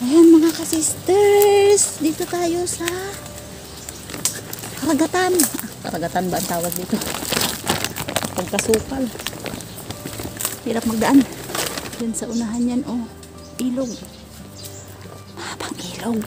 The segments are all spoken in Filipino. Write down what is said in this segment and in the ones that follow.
Ayan mga ka-sisters, dito tayo sa karagatan. Karagatan ba ang tawag dito? Pagkasukal. Hirap magdaan. Yan sa unahan yan, oh. Ilog. Mahabang ilog.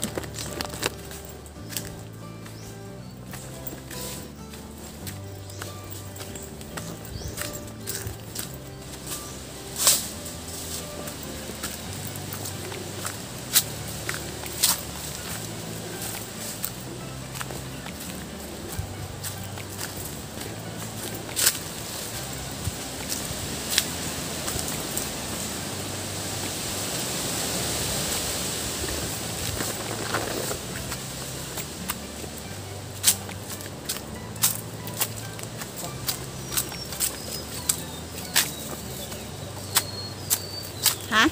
Ha?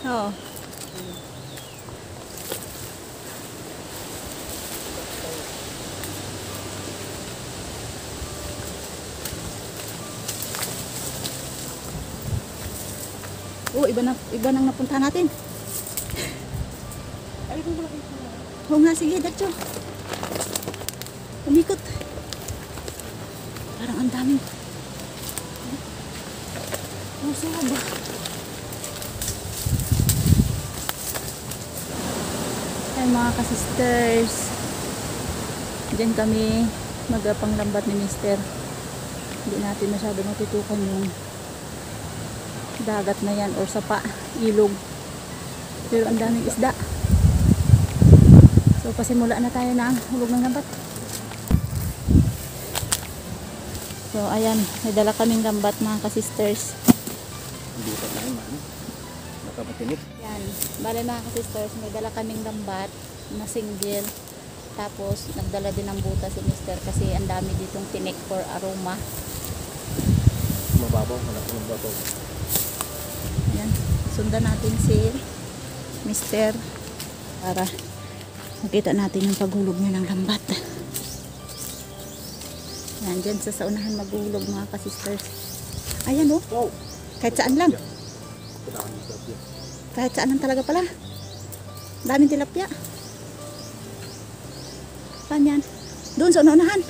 Oo. Oh, iba nang napunta natin. Oo nga, sige, Dacho. Umikot. Parang ang daming. Oh, saba. Ay, mga ka-sisters. Diyan kami magpanglambat ni Mister. Hindi natin masyado matutukan yung dagat na yan or sapa, ilog. Pero ang daming isda. So pasimula na tayo ng hulog ng lambat. So ayan, may dala kaming lambat mga ka-sisters. Butat na yun, nakapatinip. Yan, bale mga ka-sisters, may dala kaming lambat na single. Tapos nagdala din ng buta si Mister kasi ang dami ditong tinik for aroma. Mababaw, malaki ng babaw. Ayan, sundan natin si Mister para makita natin yung paghulog niya ng lambat. Ayan, dyan sa saunahan maghulog mga ka-sisters. Ayan oh, Wow! kahit saan lang. Kahit saan lang talaga pala. Daming tilapia. Saan yan? Doon sa unahan.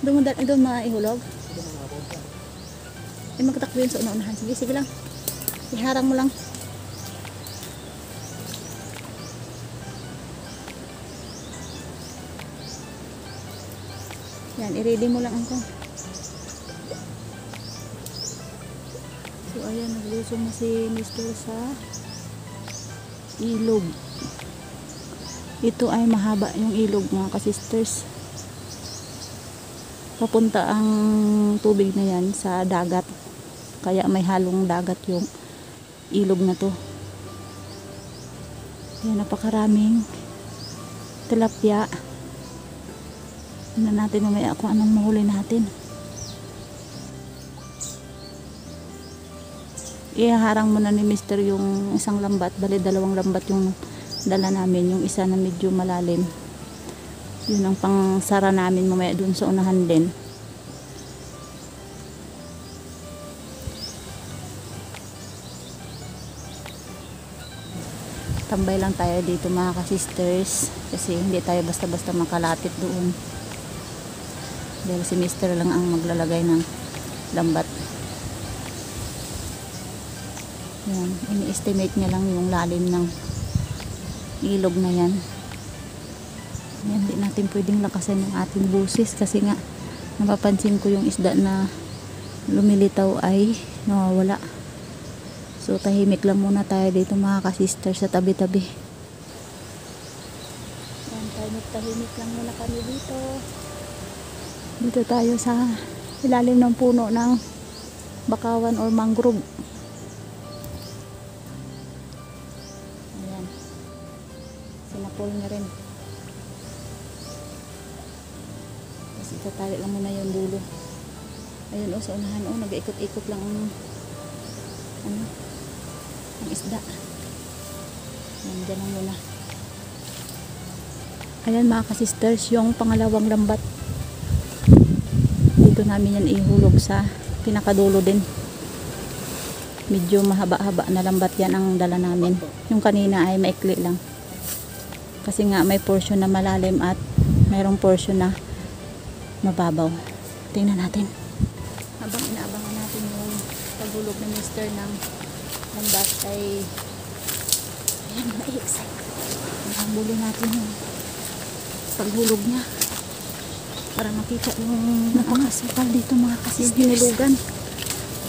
Doon maihulog. Eh, magtakbo yun sa unahan. Sige, sige lang. Iharang mo lang. Yan, i-ready mo lang ako. So, ayan, naglusong na si Mister sa ilog. Ito ay mahaba yung ilog mga ka-sisters. Papunta ang tubig na yan sa dagat. Kaya may halong dagat yung ilog na to. Yan, napakaraming tilapia. Tingnan natin mamaya kung anong mahuli natin. Ihaharang muna ni Mister yung isang lambat. Bali, dalawang lambat yung dala namin. Yung isa na medyo malalim. Yun ang pangsara namin mamaya dun sa unahan din. Tambay lang tayo dito mga ka-sisters kasi hindi tayo basta-basta makalapit doon. Dahil si Mister lang ang maglalagay ng lambat. Yan, ini-estimate niya lang yung lalim ng ilog na yan. Yan, hindi natin pwedeng lakasan yung ating busis kasi nga napapansin ko yung isda na lumilitaw ay nawawala. So tahimik lang muna tayo dito mga ka-sister sa tabi-tabi. Yan, tahimik lang muna kami dito. Dito tayo sa ilalim ng puno ng bakawan or mangrove. Ayan. Sinapol niya rin. Kasi tatali lang muna yung dulo. Ayun o, sa unahan o, nag-ikot-ikot lang ang ang isda. Nandiyan lang muna. Ayan mga ka-sisters, yung pangalawang lambat. Dito namin yan ihulog sa pinakadulo din. Medyo mahaba-haba na lambat yan ang dala namin. Yung kanina ay maikli lang. Kasi nga may portion na malalim at mayroong portion na mababaw. Tingnan natin. Habang inaabangan natin yung paghulog ni Mr. ng lambat ay ayan, ma-excite. Nakabulo natin yung paghulog niya. Para makita yung napakasukal dito mga kasisters. Hinulugan.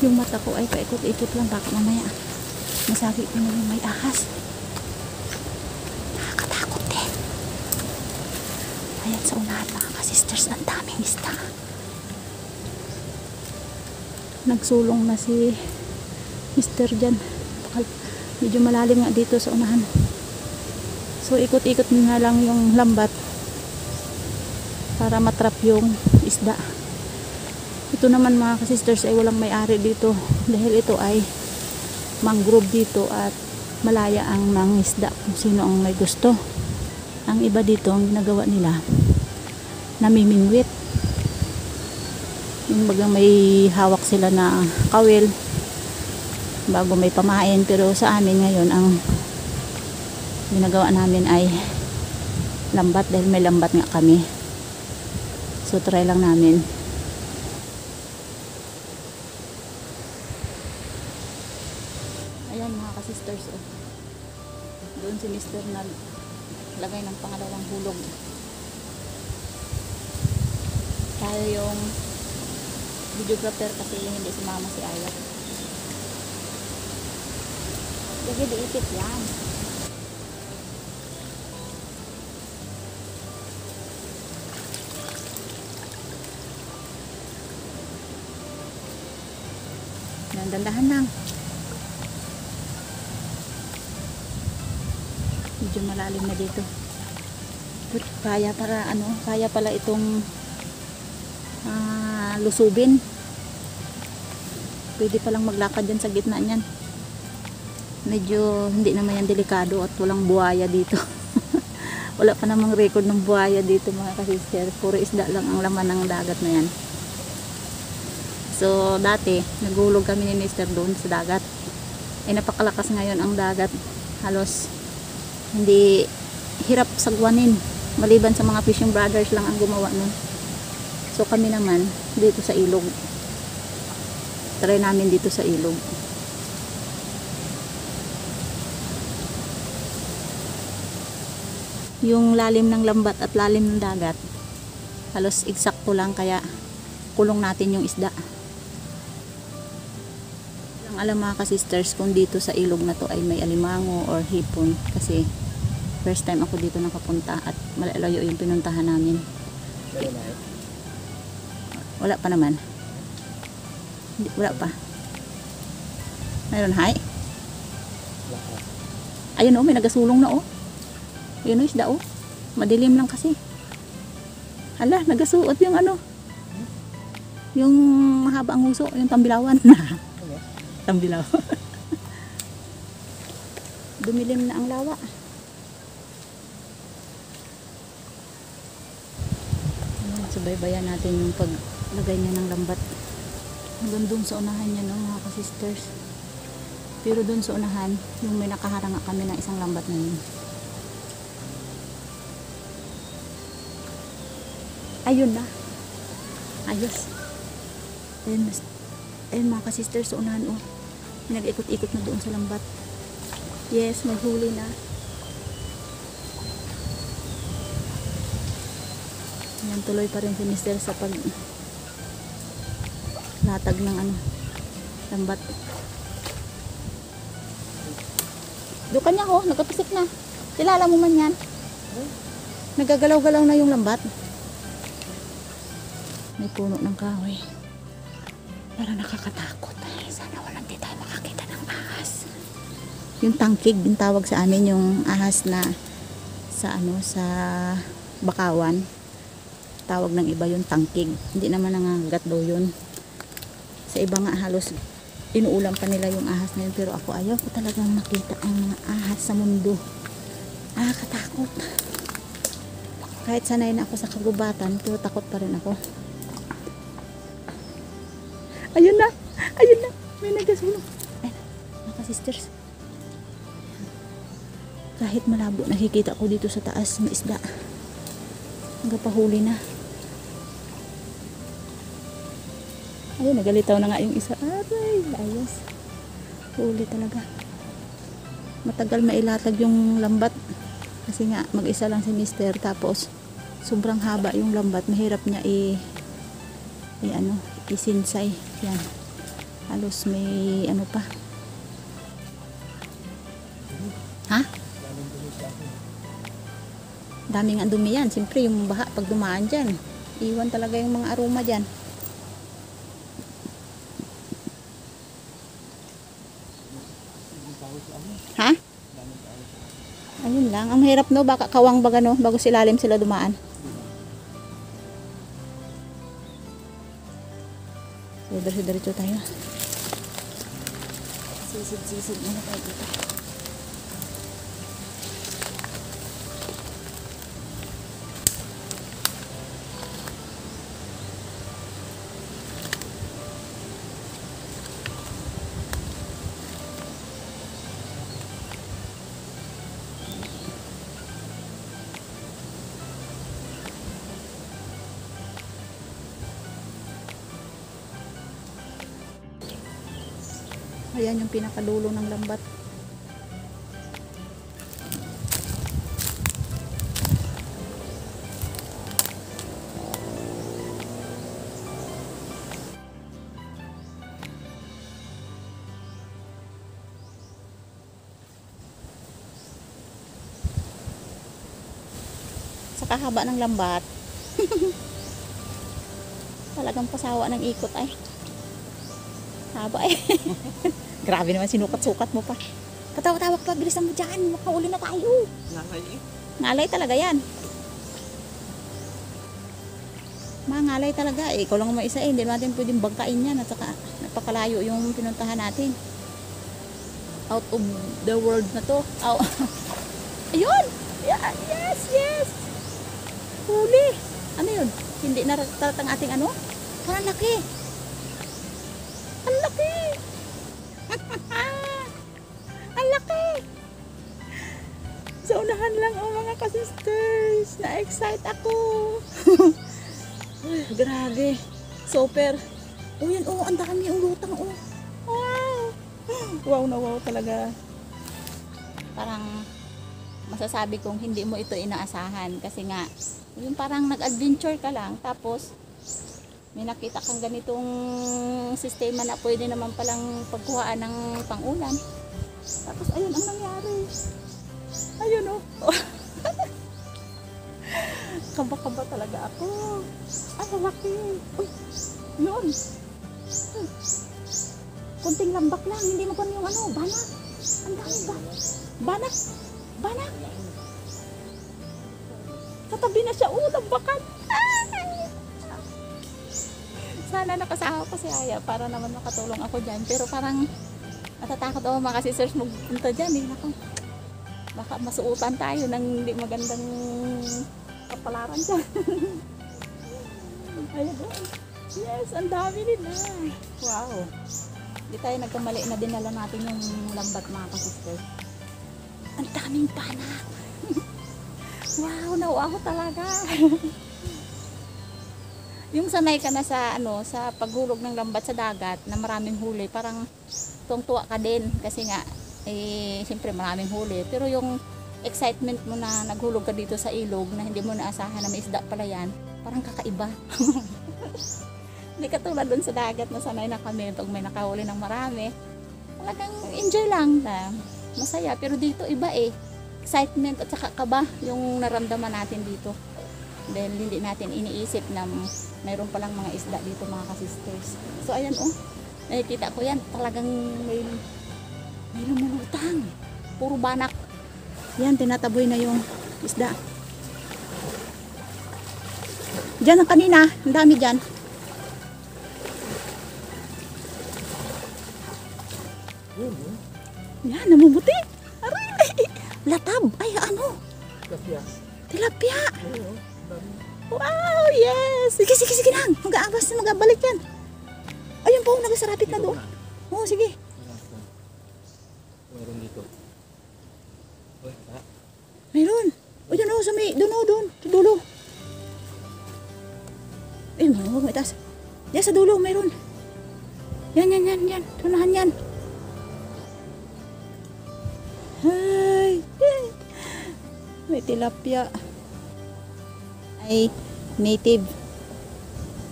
Yung mata ko ay paikot-ikot lang. Baka mamaya masabi ko na yung may ahas. Nakakatakot din. Ayan sa unahan mga kasisters. Ang daming isda. Nagsulong na si Mr. dyan. Medyo malalim nga dito sa unahan. So ikot-ikot nga lang yung lambat para matrap yung isda. Ito naman mga kasisters ay walang may-ari dito dahil ito ay mangrove dito at malaya ang mangisda kung sino ang may gusto. Ang iba dito ang ginagawa nila namimingwit. Yung bagang may hawak sila na kawil bago may pamain, pero sa amin ngayon ang ginagawa namin ay lambat dahil may lambat nga kami. So try lang namin. Ayan mga kasisters, oh. Doon si Mr. naglagay ng pangalawang hulog. Tayo yung videographer kasi hindi sumama si Ayat. Kasi diipit yan. Dandahan lang. Medyo malalim na dito. Kaya para kaya pala itong lusubin. Pwede palang maglakad dyan sa gitna niyan. Medyo hindi naman yan delikado at walang buhaya dito. Wala pa namang record ng buhaya dito mga kasister. Puro isda lang ang laman ng dagat na yan. So dati naghulog kami ni Mr. doon sa dagat. Napakalakas ngayon ang dagat. Halos hindi hirap sagwanin. Maliban sa mga fishing brothers lang ang gumawa nun. So kami naman dito sa ilog. Try namin dito sa ilog. Yung lalim ng lambat at lalim ng dagat halos eksakto lang, kaya kulong natin yung isda. Ang alam mga kasisters kung dito sa ilog na to ay may alimango or hipon, kasi first time ako dito nakapunta at malayo yung pinuntahan namin. Wala pa naman. Wala pa. Mayroon, hay? Ayun oh, may nagasulong na oh. Ayun oh, isda oh. Madilim lang kasi. Hala, nagasuot yung yung mahaba ang huso, yung tambilawan. Tambilaw. Dumilim na ang lawa. Ayan, subaybayan natin yung paglagay niya ng lambat. Hanggang dun sa unahan niya, no, mga kasisters. Pero dun sa unahan, yung may nakaharanga kami ng isang lambat na yun. Ayun na. Ayos. Ayun mga kasisters, sa unahan, oh. Nag-ikot-ikot na doon sa lambat. Yes, maghuli na. Ayan, tuloy pa rin si Mr. sa pag latag ng lambat. Doon kanya ho, nagkapisik na. Kilala mo man yan? Nagagalaw-galaw na yung lambat. May puno ng kahoy. Parang nakakatakot. Sana walang di tayo makakita ng ahas. Yung tangkig, yung tawag sa amin, yung ahas na sa sa bakawan. Tawag ng iba yung tangkig. Hindi naman nangagat daw yun. Sa iba nga halos inuulam pa nila yung ahas na yun, pero ako ayaw ko talagang makita ang mga ahas sa mundo. Nakakatakot. Kahit sanay na ako sa kagubatan, pero takot pa rin ako. Ayun na! Ayun na! May nagasulong. Ayun na. ka-sisters. Kahit malabo, nakikita ko dito sa taas may isda. Nagpahuli na. Ayun, nagalitaw na nga yung isa. Aray, ayos. Huli talaga. Matagal mailatag yung lambat. Kasi nga, mag-isa lang si mister. Tapos, sobrang haba yung lambat. Mahirap niya isinsay. Yan. Halos may ano pa. Ha? Daming ang dumi yan. Siyempre yung baha pag dumaan dyan. Iwan talaga yung mga aroma dyan. Ha? Ayun lang. Ang hirap no. Baka kawang baga no. Bago silalim sila dumaan. So, diretso tayo. Sisid muna tayo dito. Ayan yung pinakadulo ng lambat. Sa kahaba ng lambat. Talagang pasawa ng ikot ay. Haba eh. Grabe naman, sinukat-sukat mo pa. Patawak-tawak pa, bilisan mo dyan. Makauli na tayo. Ngalay eh. Ngalay talaga yan. Ngalay talaga eh. Ikaw lang ang maisa eh. Hindi natin pwedeng bangkain yan. At saka napakalayo yung pinuntahan natin. Out of the world na to. Oh. Ayun! Yeah, yes! Huli! Ano yun? Hindi naratat ang ating ano? Parang laki! Ang laki! Ang laki! Sa unahan lang oh mga ka-sisters. Na-excite ako. Ay, grabe. Super. Oh yan oh, ang dami yung lutang oh. Wow! Wow na wow talaga. Parang masasabi kong hindi mo ito inaasahan. Kasi nga, yung parang nag-adventure ka lang. Tapos, may nakita kang ganitong sistema na pwede naman palang pagkuhaan ng pang-ulam. Tapos ayun ang nangyari. Ayun oh. Kaba-kaba talaga ako. Ang laki. Uy, yun. Kunting lambak lang. Hindi mo pa yung ano, banak. Ang dami ba? Banak. Katabi na siya. Lambakan. Sana nakasama ko si Aya para naman makatulong ako dyan. Pero parang natatakot ako mga sisters magpunta dyan eh. Naku, baka masuutan tayo ng hindi magandang kapalaran dyan. Ayun. Yes, ang dami nila. Wow. Hindi tayo nagkamali na dinala natin yung lambat mga sisters. Ang daming panak. Wow, nauwa ko talaga. Yung sanay ka na sa sa paghulog ng lambat sa dagat na maraming huli, parang tuwang-tuwa ka din kasi nga siyempre maraming huli. Pero yung excitement mo na naghulog ka dito sa ilog na hindi mo naasahan na may isda pala yan, parang kakaiba. Hindi katulad dun sa dagat na sanay na kami pag may nakahuli ng marami. Talagang enjoy lang na masaya. Pero dito iba eh. Excitement at saka kaba yung naramdaman natin dito. Dahil hindi natin iniisip na mayroon palang mga isda dito mga ka-sisters. So ayan oh, nakikita ko yan. Talagang may lumulutang. Puro banak. Yan, tinataboy na yung isda. Diyan ang kanina. Ang dami dyan. Yan, namumuti. Aray! Latab. Ay, ano? Tilapia. Wow, yes. Sige lang. Mag-balik yan. Ayun po, nagasarapit na doon. Oo, sige. dito. Uy, ha? Mayroon. O, dun o, sa may, dun o, dun. Sa dulo. Eh, huwag may taas. Yan, sa dulo, mayroon. Yan. Tunahan yan. Ay. May tilapia. Ay, native.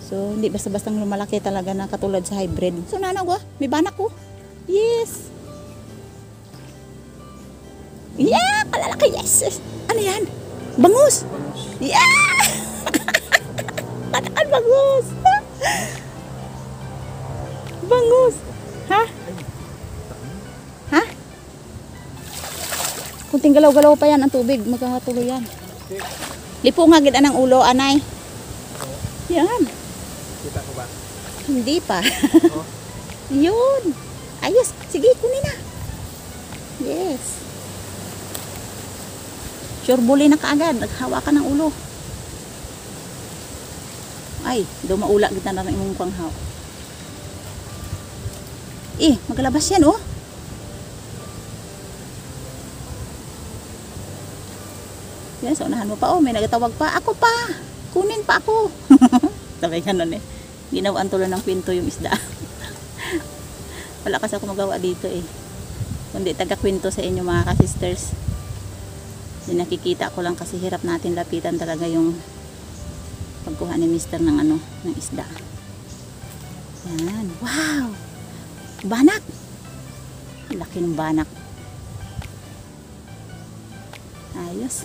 So, hindi basta-bastang lumalaki talaga na katulad sa hybrid. So, nanaw ko, may banak ko. Yes. Yeah, kalalaki, yes. Ano yan? Bangus. Yeah. Patakan bangus. Bangus. Ha? Ha? Kunting galaw-galaw pa yan ang tubig. Magkakatuloy yan. Lipo nga gid anang ulo, anay. Yan. Kita ko ba? Hindi pa. Oh. Yun. Ayos. Sige, kunin na. Yes. Sure bully na kaagad. Naghawakan ng ulo. Ay, dumaula kita na ng imong panghaw. Eh, magalabas yan, oh. Yan, so unahan mo pa, oh. May nagatawag pa. Ako pa. Kunin pa ako. Sabi ganun eh. Ginawaan tuloy ng kwento yung isda. Wala kasi ako magawa dito eh. Kundi taga-kwento sa inyo mga ka-sisters. Yung nakikita ko lang kasi hirap natin lapitan talaga yung pagkuha ni Mr. ng ano, ng isda. Yan. Wow! Banak! Laki ng banak. Ayos.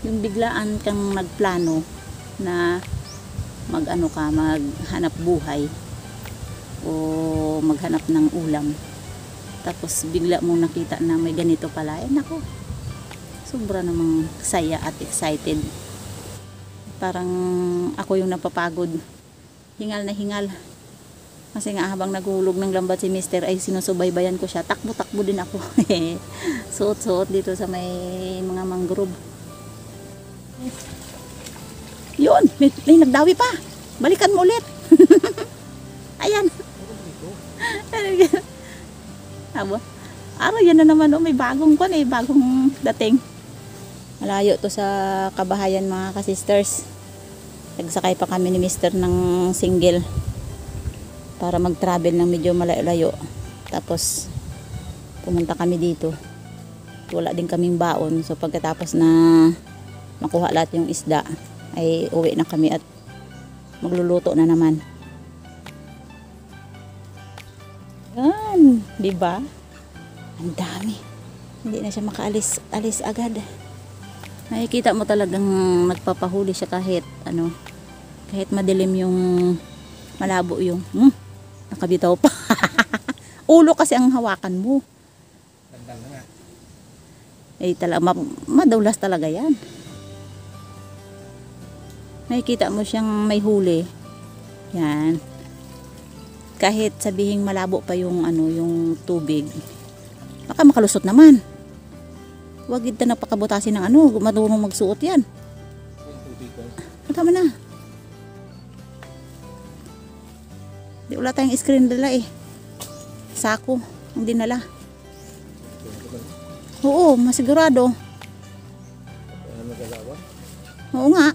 Yung biglaan kang nagplano na maghanap buhay o maghanap ng ulam, tapos bigla mong nakita na may ganito pala, eh nako, sobra namang saya at excited. Parang ako yung napapagod, hingal na hingal kasi nga habang naghulog ng lambat si Mister ay sinusubaybayan ko siya, takbo-takbo din ako. Suot-suot dito sa may mga mangrove. Yun, may nagdawi pa. Balikan mo ulit. Ayan. Abo. Araw yan na naman, oh, may bagong kwan eh, bagong dating. Malayo to sa Kabahayan mga ka-sisters. Nagsakay pa kami ni Mister ng single para mag-travel ng medyo malayo-layo. Tapos pumunta kami dito. Wala din kaming baon, so pagkatapos na makuha lahat yung isda ay uwi na kami at magluluto na naman. Yan, di ba? Ang dami. Hindi na siya makaalis agad. Nakikita mo talagang nagpapahuli siya kahit ano, kahit madilim yung malabo yung nakabitaw pa. Ulo kasi ang hawakan mo. Tandang na nga. Eh talaga madaulas talaga yan. Nakikita mo siyang may huli. Yan. Kahit sabihing malabo pa yung ano, yung tubig, baka makalusot naman. Huwag ito napakabutasin ng ano, marunong magsuot yan. Yung tubig ko. Tama na. Di wala tayong screen dala eh. Sako ang dinala. Oo, masigurado. Ano magagawa? Oo nga.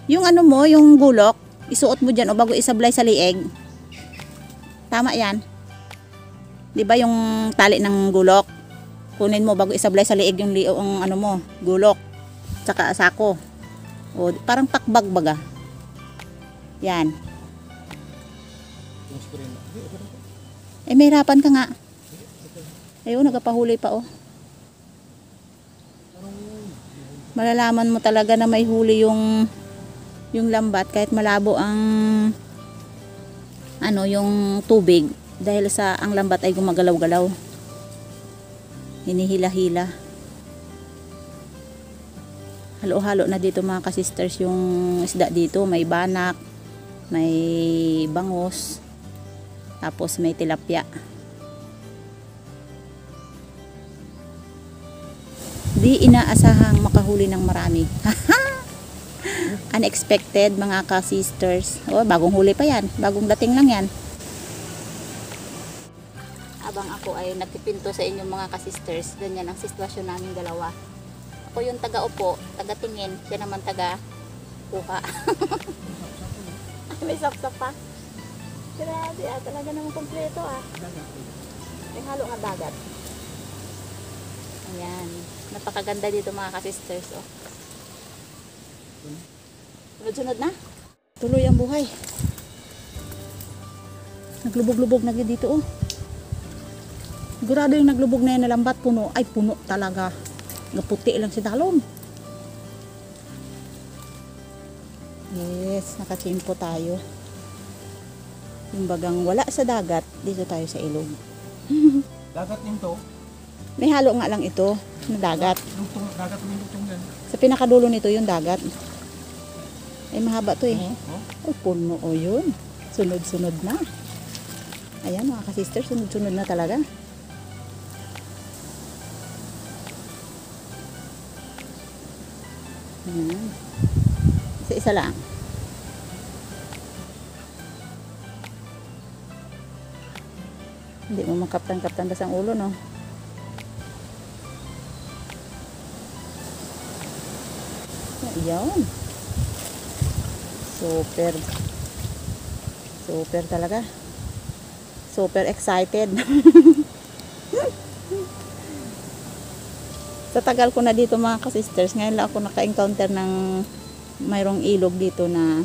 Yung ano mo, yung gulok, isuot mo dyan o bago isablay sa lieg. Tama yan. Di ba yung tali ng gulok? Kunin mo bago isablay sa lieg yung ano mo, gulok. Tsaka sako. O, parang pakbag baga. Yan. Yung screen. Eh, may hirapan ka nga. Ayun, nagpapahuli pa oh. Malalaman mo talaga na may huli yung lambat kahit malabo ang ano, yung tubig dahil sa ang lambat ay gumagalaw-galaw. Hinihila-hila. Halo-halo na dito mga ka-sisters yung isda dito. May banak, may bangus, tapos may tilapia. Di inaasahang makahuli ng marami. Unexpected mga ka-sisters. Oh, bagong huli pa yan. Bagong dating lang yan. habang ako ay nagpipinto sa inyong mga kasisters, ganyan ang sitwasyon namin dalawa. Ako yung taga-upo, taga-tingin, siya naman taga-kuha. May sapsap pa. Grabe talaga naman kompleto May halo nga dagat. Ayan, napakaganda dito mga kasisters Sunod-sunod na. Tuloy ang buhay. Naglubog-lubog na dito Sigurado yung naglubog na yan na lambat puno. Ay puno talaga. Naputi lang si talon. Yes, nakachimpo tayo. Yung bagang wala sa dagat, dito tayo sa ilog. Dagat nito. May halo nga lang ito na dagat. Lutong, dagat ng lutong yan. Sa pinakadulo nito yung dagat. Ay mahaba to Oh. Oh, puno yun. Sunod-sunod na. Ayan mga kasister, sunod-sunod na talaga. Ayan. Isa-isa lang. Hindi mo makaptan-kaptan basta ang ulo, no? Ayan. Super. Super talaga. Super excited. Sa tagal ko na dito mga kasisters, ngayon lang ako naka-encounter ng mayroong ilog dito na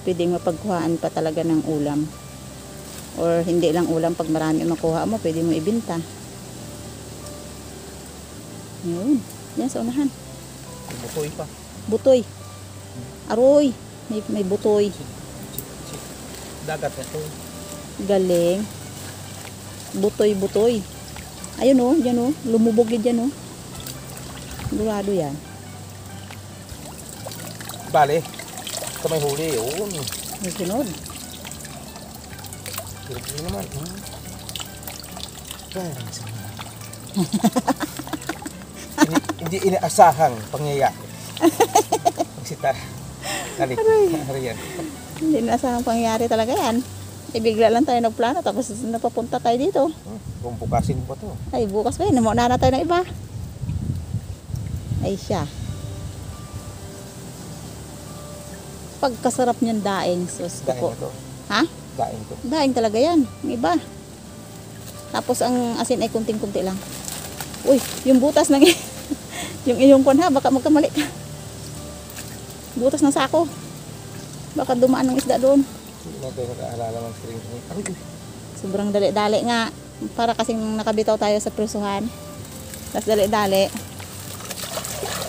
pwedeng mapagkuhaan pa talaga ng ulam. Or hindi lang ulam, pag marami makuha mo, pwede mo ibenta. Yun. Yan sa unahan. Butoy pa. Butoy. Aroy. May butoy. Dagat na ito. Galing. Butoy. Ayun o, dyan o. Lumubog yun dyan o. Sigurado yan. Bale. Ito may huli. Yun. May sunod. Hindi naman. Hindi inaasahang pangyayari. Magsita. Kalik. Hariyan. Hindi na sa pangyayari talaga yan. Bigla lang tayo nagplano tapos napapunta tayo dito. Kung bukasin pa to. Ay bukas pa yun. Namuuna na tayo ng iba. Ay siya. Pagkasarap niyan daing. Sus ko Daing po. na to. Ha? Daing to. Daing talaga yan. Yung iba. Tapos ang asin ay kunting-kunti lang. Uy, yung butas ng yung iyong kwan ha, baka magkamali ka. Butas ng sako. Baka dumaan ng isda doon. Hindi na tayo nakaalala ng string. Sobrang dali-dali nga. Para kasing nakabitaw tayo sa presuhan. Tapos dali-dali.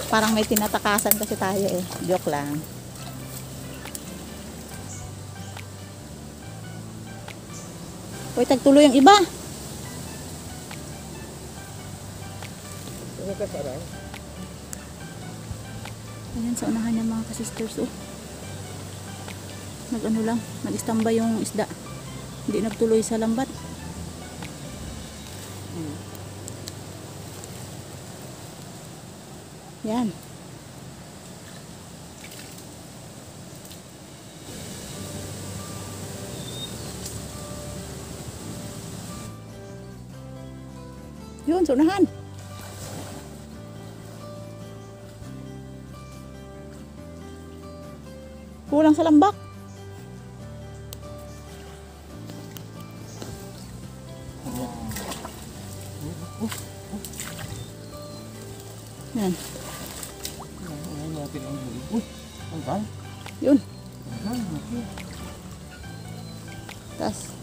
Parang may tinatakasan kasi tayo eh. Joke lang. Uy, tagtuloy ang iba. Ano ka sarang? Ayan sa unahan niya mga kasisters oh. Nag-ano lang, nag-istamba yung isda. Hindi nagtuloy sa lambat. Yan. Yun, sa unahan. Kulang sa lambak. Yan. Ayan natin ang huli. Uy, ang kan? Yun. Ang kan, okay. Tas.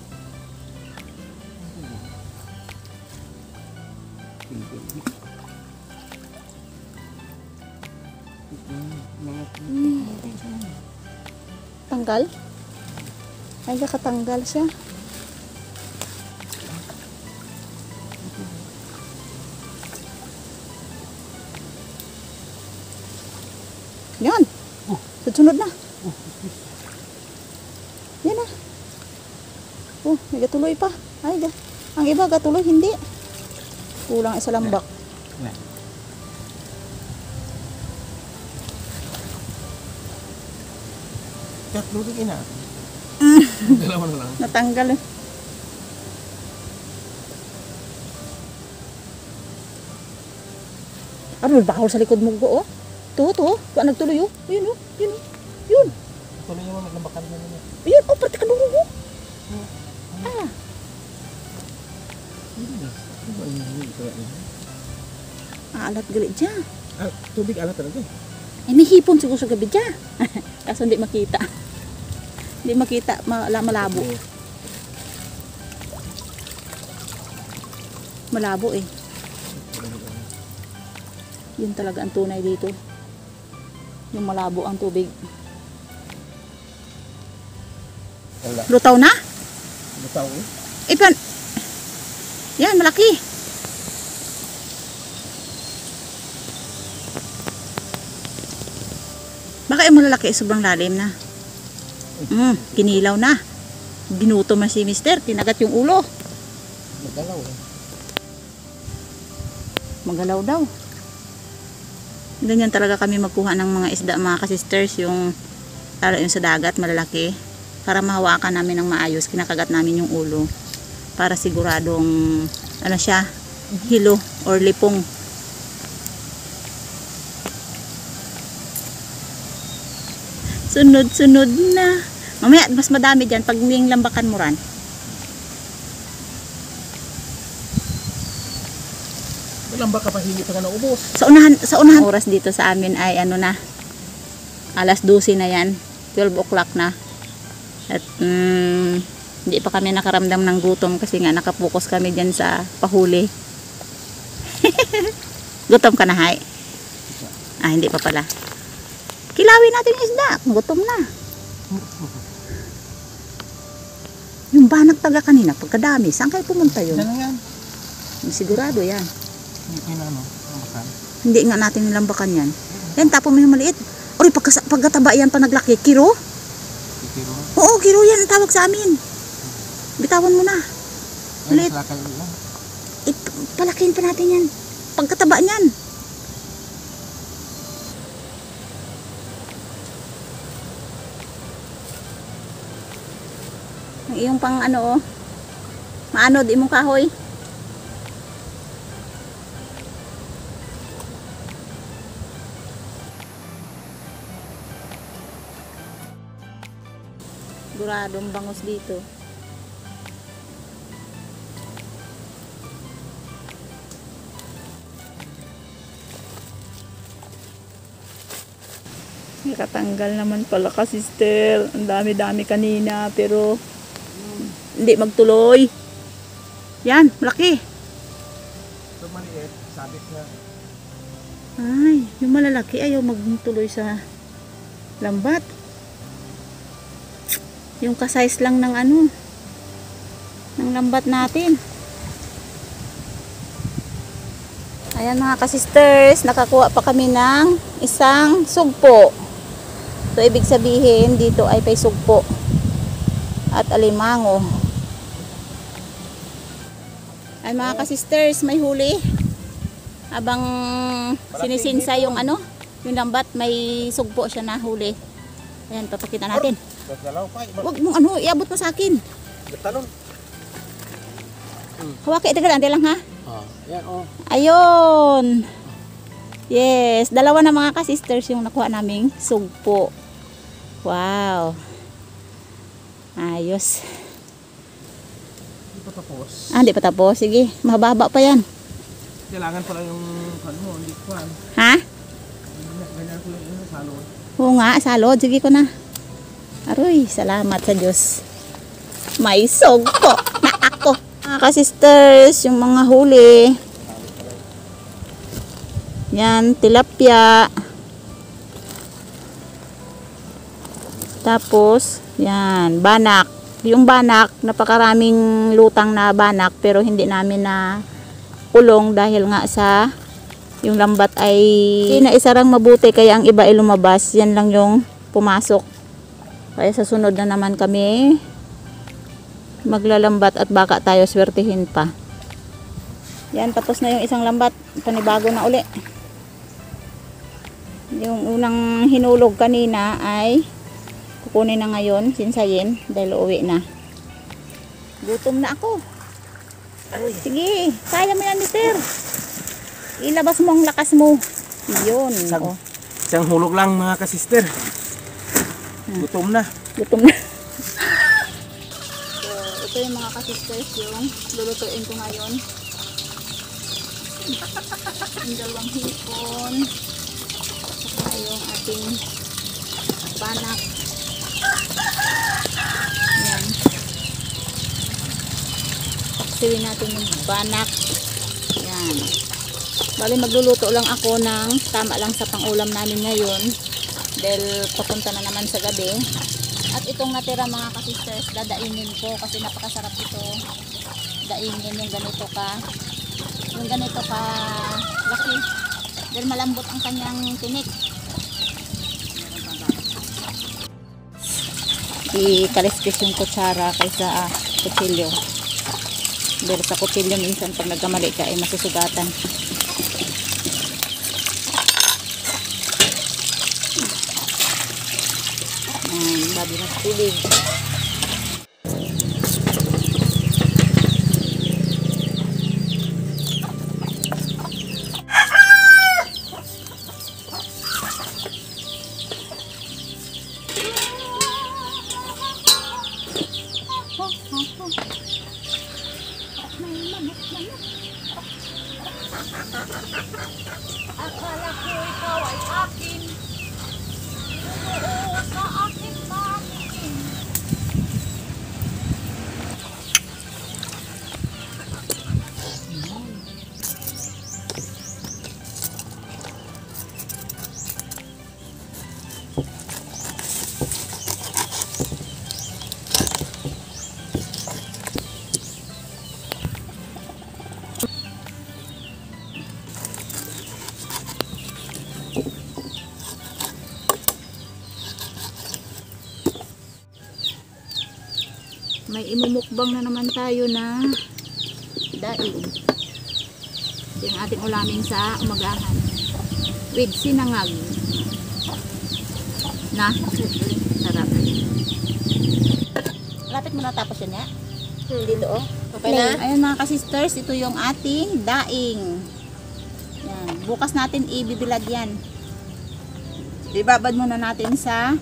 Tanggal? Ay, nakatanggal siya. Yan. Sunod na. Yan na. Oh, may gatuloy pa. Ay, ang iba gatuloy, hindi. Kulang isa lambak. Tatlo rin ina. Dalawa na lang. Natanggal eh. Ano, bakal sa likod mo ko, oh. To. Ba nagtuloy, oh. Ayun, oh. Yun, oh. Yun. Tuloy naman, naglambakan na naman. Ayun, oh. Pati ka nung, oh. Ah. Alat gali dyan. Tubig alat talaga eh. Eh, may hipon siguro sa gabi dyan. Kaso hindi makita. Hindi makita, malabo. Malabo eh. Yun talaga ang tunay dito. Yung malabo ang tubig. Wala. Lutaw na? Lutaw eh. Ipan. Yan, malaki. Baka yung malalaki sobrang lalim na. Kinilaw na. Ginutom na si mister. Kinagat yung ulo. Magalaw eh. Magalaw daw. Ganyan talaga kami magkuha ng mga isda, mga kasisters. Yung, lalo yung sa dagat, malalaki. Para mahawakan namin ng maayos. Kinakagat namin yung ulo. Para siguradong, ano siya, hilo or lipong. Sunod-sunod na. Mamaya, mas madami dyan pag yung lambakan mo ran. Lamba ka pa, hindi pa ka naubos. Sa unahan oras dito sa amin ay ano na, alas 12 na yan. 12 o'clock na. At hindi pa kami nakaramdam ng gutom kasi nga nakapokus kami dyan sa pahuli. Gutom ka na, hay? Ah, hindi pa pala. Kilawin natin yung isda. Gutom na. Yung banak taga kanina, pagkadami. Saan kayo pumunta yun? Yan lang yan. Sigurado yan. Hindi na ano, lambakan. Hindi nga natin nilambakan yan. Yan, tapo mo yung maliit. Oy, pagkataba yan pa naglaki. Kiro? Kiro na. Oo, kiro yan ang tawag sa amin. Bitawan mo na. Maliit. Salakal lang. Palakihin pa natin yan. Pagkataba niyan. Ang iyong pang ano, oh. Maanod, imong kahoy. Duradong bangos dito. Nakatanggal naman pala ka, sister. Ang dami-dami kanina pero hindi magtuloy. Yan, malaki. Ito maliit, sabit na. Ay, yung malalaki ayaw magtuloy sa lambat. Yung ka-size lang ng ano, ng lambat natin. Ayan mga ka-sisters, nakakuha pa kami ng isang sugpo. So, ibig sabihin, dito ay may sugpo at alimango. Ay mga ka-sisters, may huli. Habang sinisinsa yung ano, yung lambat, may sugpo siya na huli. Ayan, papakita natin. Huwag mong ano, iabot mo sa akin. Talon. Hawaki, itagalante lang ha. Yan oh. Ayun. Yes, dalawa na mga ka-sisters yung nakuha naming sugpo. Wow. Ayos. Hindi pa tapos. Ah, hindi pa tapos. Sige, mahaba pa yan. Kailangan pala yung ano mo, hindi ko ano. Ha? Ganyan ko yung salon. Oo nga, salod. Sige ko na. Aroy, salamat sa Diyos. May sugpo na ako. Mga ka-sisters, yung mga huli. Yan, tilapia. Tapos, yan, banak. Yung banak, napakaraming lutang na banak pero hindi namin na kulong dahil nga sa yung lambat ay inaisarang mabuti kaya ang iba ay lumabas. Yan lang yung pumasok. Kaya sa sunod na naman kami maglalambat at baka tayo swertihin pa. Yan, tapos na yung isang lambat. Panibago na uli. Yung unang hinulog kanina ay kukunin na ngayon, sinsayin, dahil uwi na. Gutom na ako. Sige, kaya mo yan, mister. Ilabas mo ang lakas mo. Yun. Isang, Oh, isang hulog lang mga kasister. Gutom na. gutom na. So, ito yung mga kasisters yung lulutuin ko ngayon. Yung dalawang hipon. Saka yung ating banak. Ayan. Paksiwin natin yung banak. Ayan. Bali magluluto lang ako ng tama lang sa pangulam namin ngayon. Dahil papunta na naman sa gabi. At itong natira mga kasisters, dadainin ko kasi napakasarap ito. Dainin yung ganito ka. Yung ganito ka laki. Dahil malambot ang kanyang tinik. Ikaliskis yung kutsara kaysa kutsilyo. Dahil sa kutsilyo minsan pag nagkamali ka ay masusugatan. Babi ng tubig. Akala ko ikaw ay akin. Oo, sa akin bakit? May imumukbang na naman tayo na daing. Ito yung ating ulamin sa umagahan. With sinangag. Na, sarap. Lapit mo na tapos yun ya. Dito oh. Okay na? Ayan mga kasisters, ito yung ating daing. Yan. Bukas natin ibibilad yan. Ibabad muna natin sa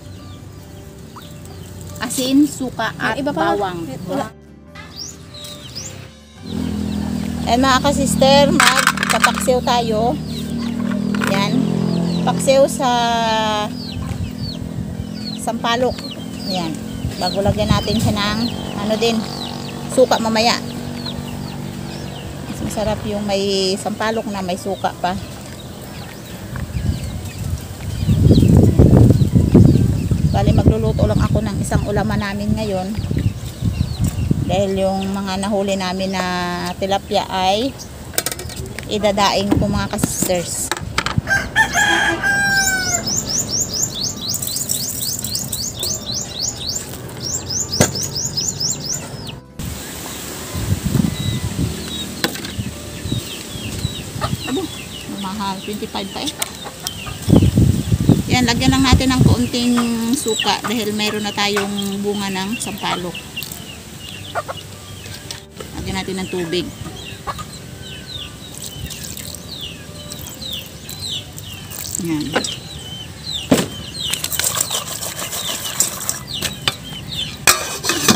asin, suka at Iba pa? bawang. Ayan mga kasister, magpapaksiw tayo. Yan. Paksiw sa sampalok. Ayan. Bago lagyan natin siya ng ano din, suka mamaya. Mas masarap yung may sampalok na may suka pa. Bali magluluto lang ako ng isang ulaman namin ngayon. Dahil yung mga nahuli namin na tilapia ay idadaing ko mga kasisters. Abo, mahal. 25 pa eh. Yan, lagyan lang natin ng kaunting suka dahil mayroon na tayong bunga ng sampalok. Lagyan natin ng tubig. Yan.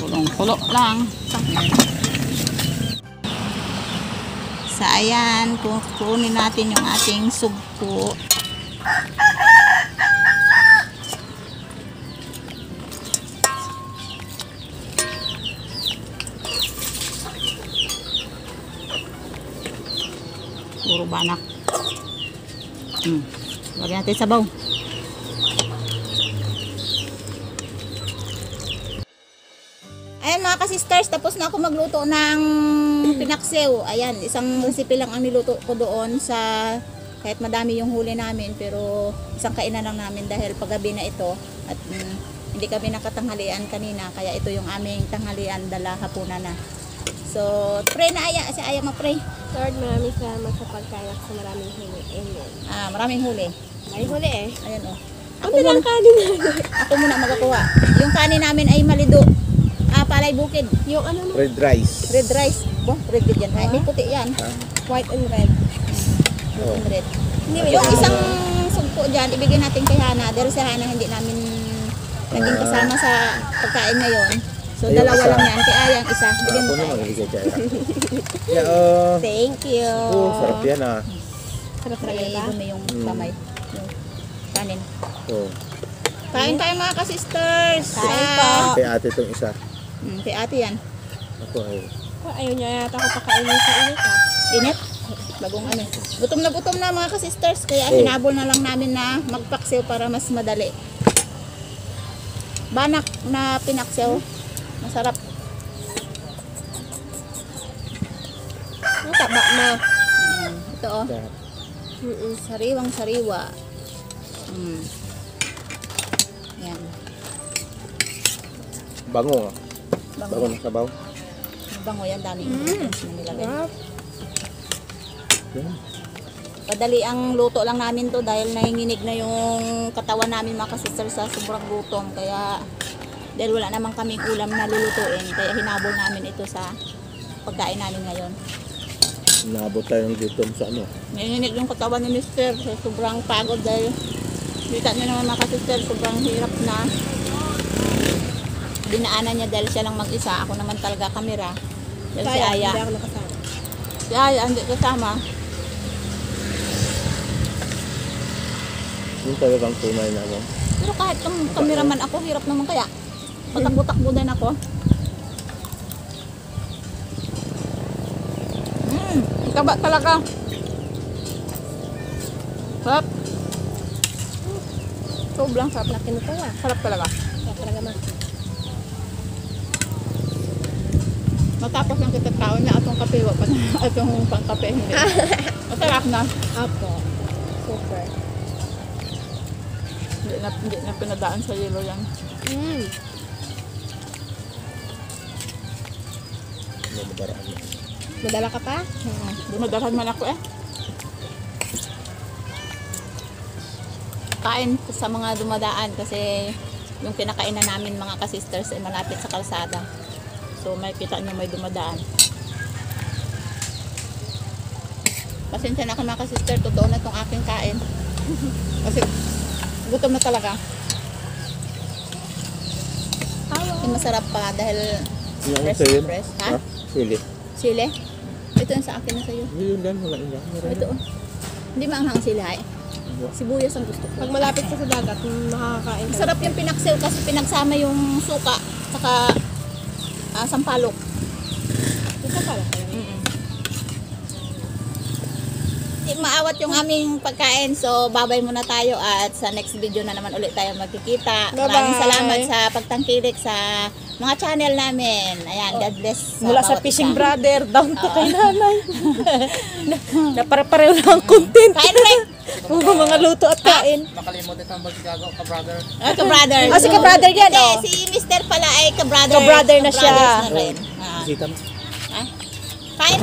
Kulong-kulo lang. Yan. Sa ayan, kukunin natin yung ating sugpo. Puro banak. Lagyan natin sabaw. Ayan mga kasisters, tapos na ako magluto ng pinaksiw. Ayan, isang recipe lang ang niluto ko doon sa kahit madami yung huli namin, pero isang kainan lang namin dahil paggabi na ito at hindi kami nakatanghalian kanina, kaya ito yung aming tanghalian, dala hapunan na. So, pray na Aya, si Aya mag-pray. Lord, maraming salamat sa pagkayak sa maraming huli. Amen. Maraming huli. May huli eh. Ayan oh. Ako lang kanin. Ako muna magakuha. Yung kanin namin ay malido. Palay bukid. Yung ano no? Red rice. Red rice. Red din yan. Ay, may puti yan. White and red. Red. Hindi, may Yung isang sugpo dyan, ibigay natin kay Hana. Dahil si Hana hindi namin naging kasama sa pagkain ngayon. So, Ayun, dalawa isa. lang yan. Kaya yung isa, bigyan Ako mo naman, tayo. ibigay kaya. Yeah, oh. Thank you. Oh, sarap yan ah. Sarap talaga May ba? dumi yung kamay. Yung kanin. Oh. Kain tayo mga ka-sisters. Kain po. Kay ate itong isa. Kay ate yan. Ako ay. Ayaw niya yata ako pakainin sa init ah. Init. Bagong ano. Gutom na mga ka-sisters. Kaya Oh. hinabol na lang namin na magpaksiw para mas madali. Banak na pinaksiw. Masarap. Ang taba na. Ito oh. Sarap. Sariwang sariwa. Yan. Bango ah. Bango. Bango ng sabaw. Bango yan. Daming ingredients na nilagay. Sarap. Yan. Padali ang luto lang namin to dahil nanginginig na yung katawan namin mga ka-sisters sa sobrang gutom. Kaya dahil wala naman kaming ulam na lulutuin, kaya hinabol namin ito sa pagkain namin ngayon. Naabot tayo ng gutom sa ano. Nanginginig yung katawan ni Mr. So, sobrang pagod dahil kita nyo naman mga ka-sisters, sobrang hirap na dinaanan niya dahil siya lang mag-isa. Ako naman talaga kamera. Dahil si Aya. Hindi ako nakasama. Si Aya, hindi kasama. Yung talagang tunay na ano. Pero kahit kameraman ako, hirap naman kaya. Patakbo-takbo din ako. Taba talaga. Sarap. Sobrang sarap. Laki na ito ah. Sarap talaga. Sarap talaga ma. Matapos ng kita taon na atong kape, wag pa na atong pangkape. Hindi. Masarap na. Apo. Super. Hindi na pinadaan sa yelo yan. Madaraan na. Madala ka pa? Dumadalhan man ako eh. Kain sa mga dumadaan kasi yung kinakainan namin mga ka-sisters ay malapit sa kalsada. So may kita nyo may dumadaan. Pasensya na kayo mga ka-sister, totoo na itong aking kain. Kasi gutom na talaga. Yung masarap pa dahil Yung fresh sa'yo? na fresh. Ha? Sili. Sili? Ito yung sa akin na sa'yo. Yun lang, wala yun lang. Ito oh. Hindi maanghang sili ay. Sibuyas ang gusto ko. Pag malapit ka sa dagat, makakakain ka. Masarap yung pinaksil kasi pinagsama yung suka saka sampalok. Ito pala. Maawat yung aming pagkain. So, babay muna tayo at sa next video na naman ulit tayo magkikita. Bye-bye. Maraming salamat sa pagtangkilik sa mga channel namin. Ayan, God bless. Mula sa bawat fishing isa. brother, down to kay nanay. na pare-pareho lang ang content. Kain rin! Mga luto at kain. Nakalimutan ang magsigago ka, brother. Ka-brother. Ah, si ka-brother yan, Hindi, oh. si Mr. pala ay ka-brother. Ka-brother na siya. Ka-brothers na rin. Bisita mo. Kain